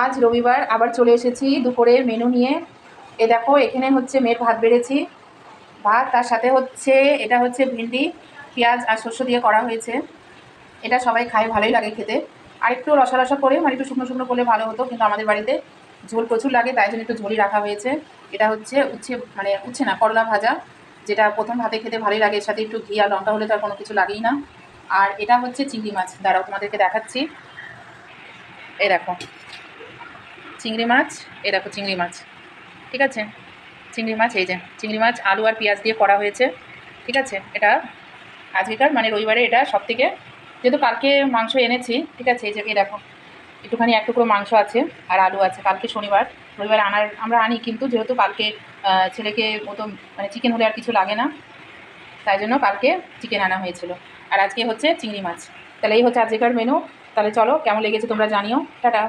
আজ রবিবার আবার চলে এসেছি দুপুরের মেনু নিয়ে। এ দেখো এখানে হচ্ছে মেয়ের ভাত বেড়েছি, ভাত তার সাথে হচ্ছে এটা হচ্ছে ভেন্ডি পেঁয়াজ আর শস্য দিয়ে করা হয়েছে। এটা সবাই খায়, ভালোই লাগে খেতে। আর একটু রসা রসা করে মানে একটু শুকনো শুকনো করলে ভালো হতো, কিন্তু আমাদের বাড়িতে ঝোল প্রচুর লাগে, তাই জন্য একটু ঝোলই রাখা হয়েছে। এটা হচ্ছে উচ্ছে মানে উচ্ছে না, করলা ভাজা, যেটা প্রথম ভাতে খেতে ভালোই লাগে, এর সাথে একটু ঘি আর লঙ্কা হলে তো আর কোনো কিছু লাগেই না। আর এটা হচ্ছে চিংড়ি মাছ, দাঁড়াও তোমাদেরকে দেখাচ্ছি। এই দেখো চিংড়ি মাছ, এই দেখো চিংড়ি মাছ, ঠিক আছে। চিংড়ি মাছ, এই যে চিংড়ি মাছ আলু আর পেঁয়াজ দিয়ে করা হয়েছে, ঠিক আছে। এটা আজকেকার মানে রবিবারে এটা সব থেকে, যেহেতু কালকে মাংস এনেছি, ঠিক আছে। এই যে এই দেখো একটুখানি এক টুকরো মাংস আছে আর আলু আছে। কালকে শনিবার, রবিবারে আমরা আনি, কিন্তু যেহেতু কালকে ছেলেকে মতো মানে চিকেন হলে আর কিছু লাগে না, তাই জন্য কালকে চিকেন আনা হয়েছিল। আর আজকে হচ্ছে চিংড়ি মাছ। তাহলে এই হচ্ছে আজকেকার মেনু। তাহলে চলো, কেমন লেগেছে তোমরা জানিও। টাটা।